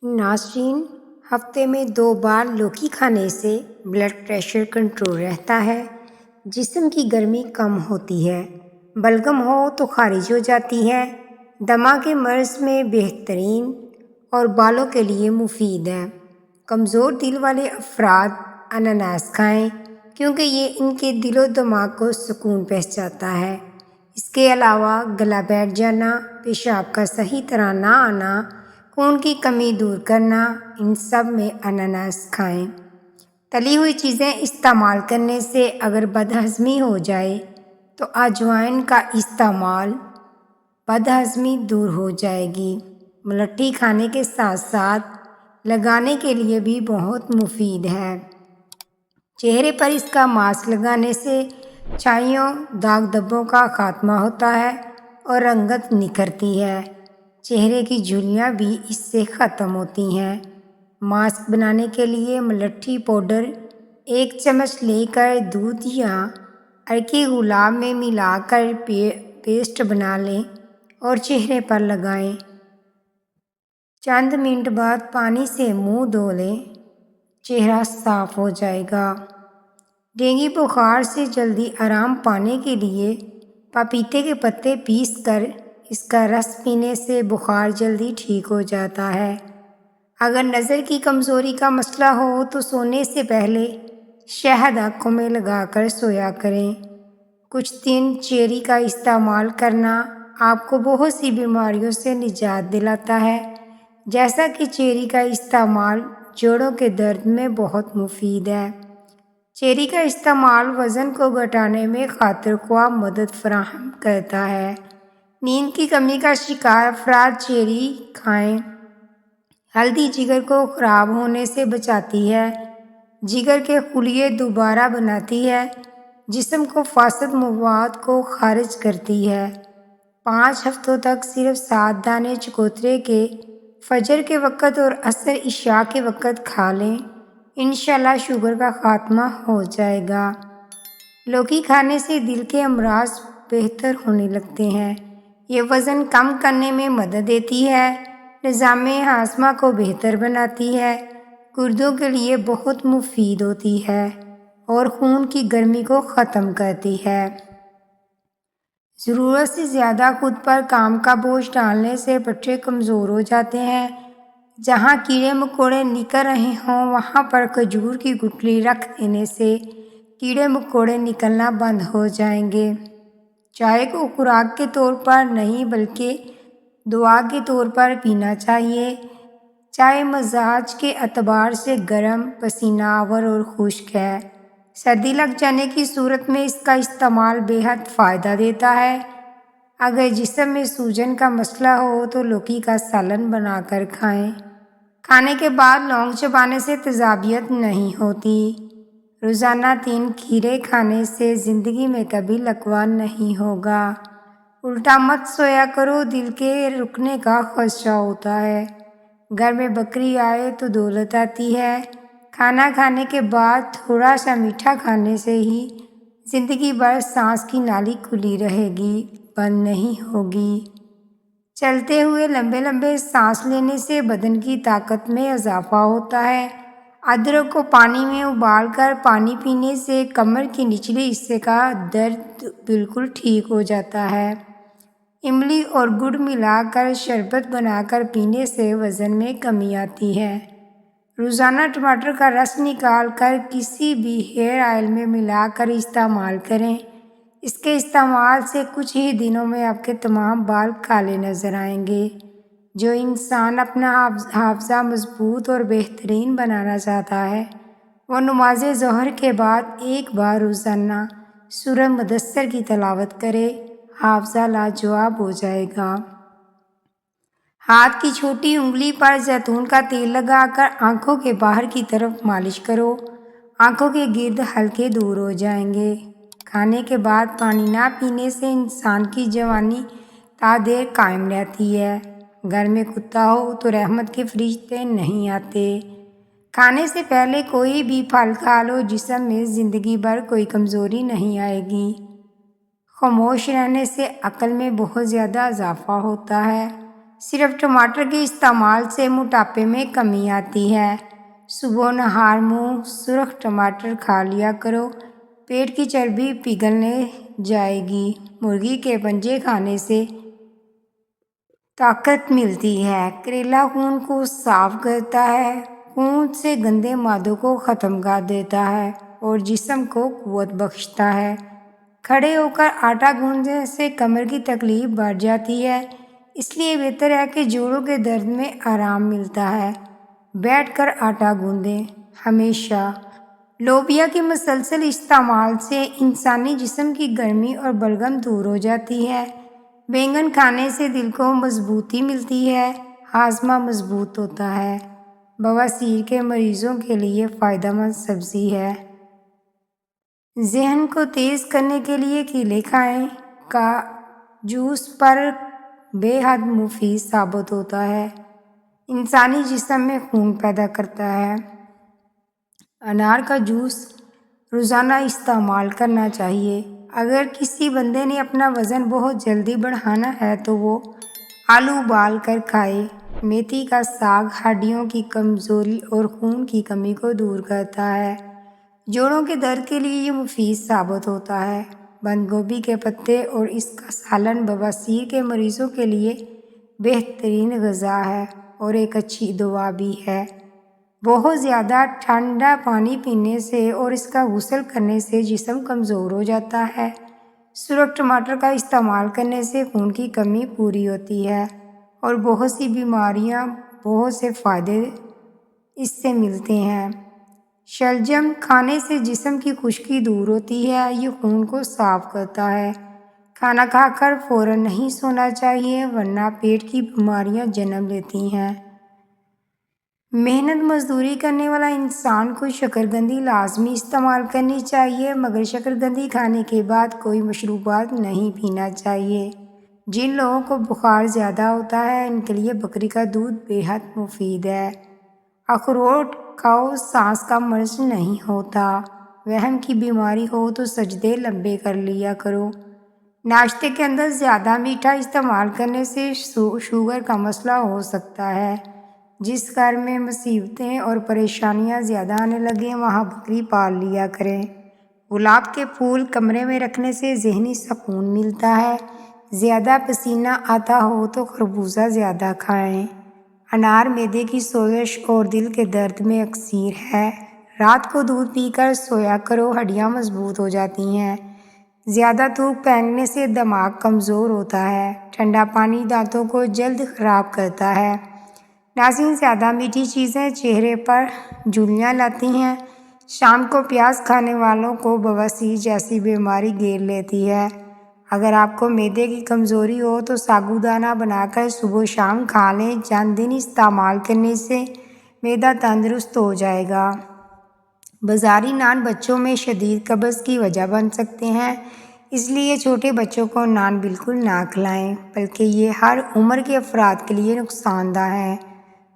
ناظرین، ہفتے میں 2 بار لوکی کھانے سے بلڈ پریشر کنٹرول رہتا ہے، جسم کی گرمی کم ہوتی ہے، بلغم ہو تو خارج ہو جاتی ہے، دمہ کے مرض میں بہترین اور بالوں کے لیے مفید ہے۔ کمزور دل والے افراد انناس کھائیں کیونکہ یہ ان کے دل و دماغ کو سکون پہنچاتا ہے۔ اس کے علاوہ گلا بیٹھ جانا، پیشاب کا صحیح طرح نہ آنا، خون کی کمی دور کرنا، ان سب میں انناس کھائیں۔ تلی ہوئی چیزیں استعمال کرنے سے اگر بدہضمی ہو جائے تو اجوائن کا استعمال بدہضمی دور ہو جائے گی۔ ملٹھی کھانے کے ساتھ ساتھ لگانے کے لیے بھی بہت مفید ہے۔ چہرے پر اس کا ماسک لگانے سے چھائیوں، داغ دھبوں کا خاتمہ ہوتا ہے اور رنگت نکھرتی ہے۔ چہرے کی جھریاں بھی اس سے ختم ہوتی ہیں۔ ماسک بنانے کے لیے ملٹھی پاؤڈر 1 چمچ لے کر دودھ یا عرقِ گلاب میں ملا کر پیسٹ بنا لیں اور چہرے پر لگائیں۔ چند منٹ بعد پانی سے منہ دھو لیں، چہرہ صاف ہو جائے گا۔ ڈینگی بخار سے جلدی آرام پانے کے لیے پپیتے کے پتے پیس کر اس کا رس پینے سے بخار جلدی ٹھیک ہو جاتا ہے۔ اگر نظر کی کمزوری کا مسئلہ ہو تو سونے سے پہلے شہد آنکھوں میں لگا کر سویا کریں۔ کچھ دن چیری کا استعمال کرنا آپ کو بہت سی بیماریوں سے نجات دلاتا ہے، جیسا کہ چیری کا استعمال جوڑوں کے درد میں بہت مفید ہے۔ چیری کا استعمال وزن کو گھٹانے میں خاطر خواہ مدد فراہم کرتا ہے۔ نیند کی کمی کا شکار افراد چیری کھائیں۔ ہلدی جگر کو خراب ہونے سے بچاتی ہے، جگر کے خلیے دوبارہ بناتی ہے، جسم کو فاسد مواد کو خارج کرتی ہے۔ 5 ہفتوں تک صرف 7 دانے چکوترے کے فجر کے وقت اور عصر عشاء کے وقت کھا لیں، انشاءاللہ شوگر کا خاتمہ ہو جائے گا۔ لوکی کھانے سے دل کے امراض بہتر ہونے لگتے ہیں۔ یہ وزن کم کرنے میں مدد دیتی ہے، نظام ہاضمہ کو بہتر بناتی ہے، گردوں کے لیے بہت مفید ہوتی ہے اور خون کی گرمی کو ختم کرتی ہے۔ ضرورت سے زیادہ خود پر کام کا بوجھ ڈالنے سے پٹھے کمزور ہو جاتے ہیں۔ جہاں کیڑے مکوڑے نکل رہے ہوں وہاں پر کھجور کی گٹلی رکھ دینے سے کیڑے مکوڑے نکلنا بند ہو جائیں گے۔ چائے کو خوراک کے طور پر نہیں بلکہ دوا کے طور پر پینا چاہیے۔ چائے مزاج کے اعتبار سے گرم، پسینہ آور اور خشک ہے۔ سردی لگ جانے کی صورت میں اس کا استعمال بے حد فائدہ دیتا ہے۔ اگر جسم میں سوجن کا مسئلہ ہو تو لوکی کا سالن بنا کر کھائیں۔ کھانے کے بعد لونگ چبانے سے تیزابیت نہیں ہوتی۔ روزانہ 3 کھیرے کھانے سے زندگی میں کبھی لقوہ نہیں ہوگا۔ الٹا مت سویا کرو، دل کے رکنے کا خدشہ ہوتا ہے۔ گھر میں بکری آئے تو دولت آتی ہے۔ کھانا کھانے کے بعد تھوڑا سا میٹھا کھانے سے ہی زندگی بھر سانس کی نالی کھلی رہے گی، بند نہیں ہوگی۔ چلتے ہوئے لمبے لمبے سانس لینے سے بدن کی طاقت میں اضافہ ہوتا ہے۔ ادرک کو پانی میں ابال کر پانی پینے سے کمر کے نچلے حصے کا درد بالکل ٹھیک ہو جاتا ہے۔ املی اور گڑ ملا کر شربت بنا کر پینے سے وزن میں کمی آتی ہے۔ روزانہ ٹماٹر کا رس نکال کر کسی بھی ہیئر آئل میں ملا کر استعمال کریں۔ اس کے استعمال سے کچھ ہی دنوں میں آپ کے تمام بال کالے نظر آئیں گے۔ جو انسان اپنا حافظہ مضبوط اور بہترین بنانا چاہتا ہے وہ نماز ظہر کے بعد 1 بار روزانہ سورہ مدثر کی تلاوت کرے، حافظہ لاجواب ہو جائے گا۔ ہاتھ کی چھوٹی انگلی پر زیتون کا تیل لگا کر آنکھوں کے باہر کی طرف مالش کرو، آنکھوں کے گرد حلقے دور ہو جائیں گے۔ کھانے کے بعد پانی نہ پینے سے انسان کی جوانی تا دیر قائم رہتی ہے۔ گھر میں کتا ہو تو رحمت کے فرشتے نہیں آتے۔ کھانے سے پہلے کوئی بھی پھل کھا لو، جسم میں زندگی بھر کوئی کمزوری نہیں آئے گی۔ خاموش رہنے سے عقل میں بہت زیادہ اضافہ ہوتا ہے۔ صرف ٹماٹر کے استعمال سے موٹاپے میں کمی آتی ہے۔ صبح نہار منہ سرخ ٹماٹر کھا لیا کرو، پیٹ کی چربی پگھلنے جائے گی۔ مرغی کے پنجے کھانے سے طاقت ملتی ہے۔ کریلا خون کو صاف کرتا ہے، خون سے گندے مادوں کو ختم کر دیتا ہے اور جسم کو قوت بخشتا ہے۔ کھڑے ہو کر آٹا گوندنے سے کمر کی تکلیف بڑھ جاتی ہے، اس لیے بہتر ہے کہ جوڑوں کے درد میں آرام ملتا ہے۔ بیٹھ کر آٹا گوندیں۔ ہمیشہ لوبیا کے مسلسل استعمال سے انسانی جسم کی گرمی اور بلغم دور ہو جاتی ہے۔ بینگن کھانے سے دل کو مضبوطی ملتی ہے، ہاضمہ مضبوط ہوتا ہے۔ بواسیر کے مریضوں کے لیے فائدہ مند سبزی ہے۔ ذہن کو تیز کرنے کے لیے کیلے کھائیں۔ کا جوس پر بے حد مفید ثابت ہوتا ہے، انسانی جسم میں خون پیدا کرتا ہے۔ انار کا جوس روزانہ استعمال کرنا چاہیے۔ اگر کسی بندے نے اپنا وزن بہت جلدی بڑھانا ہے تو وہ آلو ابال کر کھائے۔ میتھی کا ساگ ہڈیوں کی کمزوری اور خون کی کمی کو دور کرتا ہے۔ جوڑوں کے درد کے لیے یہ مفید ثابت ہوتا ہے۔ بند گوبھی کے پتے اور اس کا سالن بواسیر کے مریضوں کے لیے بہترین غذا ہے اور ایک اچھی دوا بھی ہے۔ بہت زیادہ ٹھنڈا پانی پینے سے اور اس کا غسل کرنے سے جسم کمزور ہو جاتا ہے۔ سرخ ٹماٹر کا استعمال کرنے سے خون کی کمی پوری ہوتی ہے اور بہت سی بیماریاں بہت سے فائدے اس سے ملتے ہیں۔ شلجم کھانے سے جسم کی خشکی دور ہوتی ہے، یہ خون کو صاف کرتا ہے۔ کھانا کھا کر فوراً نہیں سونا چاہیے ورنہ پیٹ کی بیماریاں جنم لیتی ہیں۔ محنت مزدوری کرنے والا انسان کو شکرکندی لازمی استعمال کرنی چاہیے، مگر شکرکندی کھانے کے بعد کوئی مشروبات نہیں پینا چاہیے۔ جن لوگوں کو بخار زیادہ ہوتا ہے ان کے لیے بکری کا دودھ بے حد مفید ہے۔ اخروٹ کھاؤ، سانس کا مرض نہیں ہوتا۔ وہم کی بیماری ہو تو سجدے لمبے کر لیا کرو۔ ناشتے کے اندر زیادہ میٹھا استعمال کرنے سے شوگر کا مسئلہ ہو سکتا ہے۔ جس گھر میں مصیبتیں اور پریشانیاں زیادہ آنے لگیں وہاں بکری پال لیا کریں۔ گلاب کے پھول کمرے میں رکھنے سے ذہنی سکون ملتا ہے۔ زیادہ پسینہ آتا ہو تو خربوزہ زیادہ کھائیں۔ انار معدے کی سوزش اور دل کے درد میں اکثیر ہے۔ رات کو دودھ پی کر سویا کرو، ہڈیاں مضبوط ہو جاتی ہیں۔ زیادہ دھوپ پھینکنے سے دماغ کمزور ہوتا ہے۔ ٹھنڈا پانی دانتوں کو جلد خراب کرتا ہے۔ ناظرین، زیادہ میٹھی چیزیں چہرے پر جھریاں لاتی ہیں۔ شام کو پیاز کھانے والوں کو بواسیر جیسی بیماری گھیر لیتی ہے۔ اگر آپ کو معدے کی کمزوری ہو تو سابودانہ بنا کر صبح و شام کھا لیں، چند دن استعمال کرنے سے معدہ تندرست ہو جائے گا۔ بازاری نان بچوں میں شدید قبض کی وجہ بن سکتے ہیں، اس لیے چھوٹے بچوں کو نان بالکل نہ کھلائیں، بلکہ یہ ہر عمر کے افراد کے لیے نقصان دہ ہے۔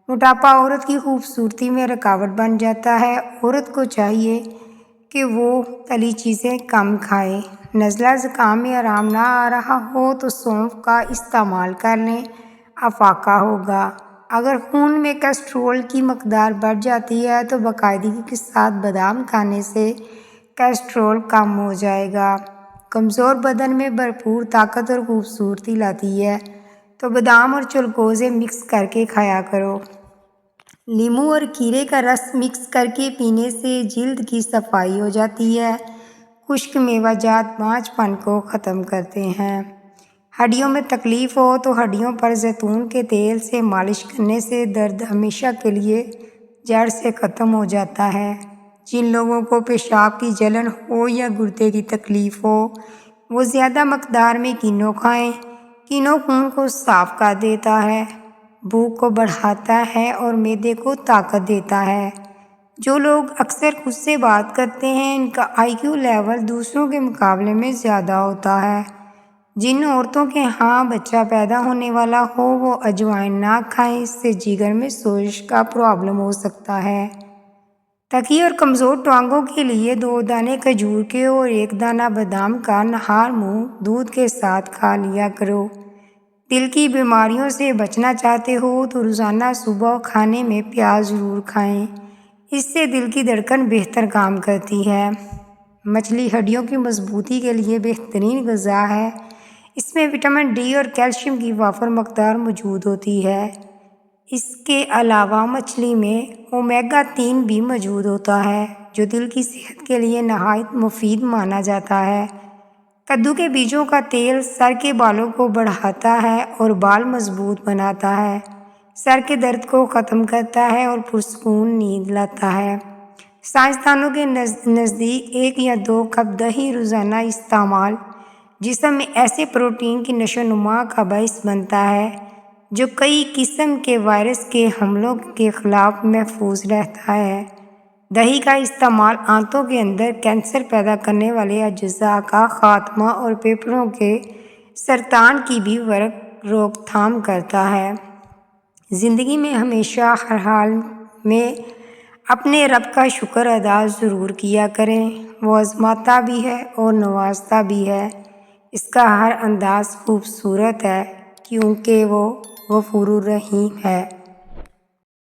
موٹاپا عورت کی خوبصورتی میں رکاوٹ بن جاتا ہے۔ عورت کو چاہیے کہ وہ تلی چیزیں کم کھائے۔ نزلہ زکام میں آرام نہ آ رہا ہو تو سونف کا استعمال کر لیں، افاقہ ہوگا۔ اگر خون میں کولیسٹرول کی مقدار بڑھ جاتی ہے تو باقاعدگی کے ساتھ بادام کھانے سے کولیسٹرول کم ہو جائے گا۔ کمزور بدن میں بھرپور طاقت اور خوبصورتی لاتی ہے، تو بادام اور چلگوزے مکس کر کے کھایا کرو۔ لیموں اور کھیرے کا رس مکس کر کے پینے سے جلد کی صفائی ہو جاتی ہے۔ خشک میوہ جات بانجھ پن کو ختم کرتے ہیں۔ ہڈیوں میں تکلیف ہو تو ہڈیوں پر زیتون کے تیل سے مالش کرنے سے درد ہمیشہ کے لیے جڑ سے ختم ہو جاتا ہے۔ جن لوگوں کو پیشاب کی جلن ہو یا گردے کی تکلیف ہو وہ زیادہ مقدار میں کینو کھائیں۔ کینو خون کو صاف کر دیتا ہے، بھوک کو بڑھاتا ہے اور معدے کو طاقت دیتا ہے۔ جو لوگ اکثر خود سے بات کرتے ہیں ان کا IQ لیول دوسروں کے مقابلے میں زیادہ ہوتا ہے۔ جن عورتوں کے ہاں بچہ پیدا ہونے والا ہو وہ اجوائن نہ کھائیں، اس سے جگر میں سوزش کا پرابلم ہو سکتا ہے۔ تھکی اور کمزور ٹانگوں کے لیے 2 دانے کھجور کے اور 1 دانہ بادام کا نہار منہ دودھ کے ساتھ کھا لیا کرو۔ دل کی بیماریوں سے بچنا چاہتے ہو تو روزانہ صبح کھانے میں پیاز ضرور کھائیں، اس سے دل کی دھڑکن بہتر کام کرتی ہے۔ مچھلی ہڈیوں کی مضبوطی کے لیے بہترین غذا ہے، اس میں وٹامن ڈی اور کیلشیم کی وافر مقدار موجود ہوتی ہے۔ اس کے علاوہ مچھلی میں اومیگا 3 بھی موجود ہوتا ہے، جو دل کی صحت کے لیے نہایت مفید مانا جاتا ہے۔ کدو کے بیجوں کا تیل سر کے بالوں کو بڑھاتا ہے اور بال مضبوط بناتا ہے، سر کے درد کو ختم کرتا ہے اور پرسکون نیند لاتا ہے۔ سائنسدانوں کے نزدیک 1 یا 2 کپ دہی روزانہ استعمال جسم میں ایسے پروٹین کی نشو و نما کا باعث بنتا ہے جو کئی قسم کے وائرس کے حملوں کے خلاف محفوظ رہتا ہے۔ دہی کا استعمال آنتوں کے اندر کینسر پیدا کرنے والے اجزاء کا خاتمہ اور پھیپھڑوں کے سرطان کی بھی روک تھام کرتا ہے۔ زندگی میں ہمیشہ ہر حال میں اپنے رب کا شکر ادا ضرور کیا کریں، وہ آزماتا بھی ہے اور نوازتا بھی ہے۔ اس کا ہر انداز خوبصورت ہے کیونکہ وہ غفور الرحیم ہے۔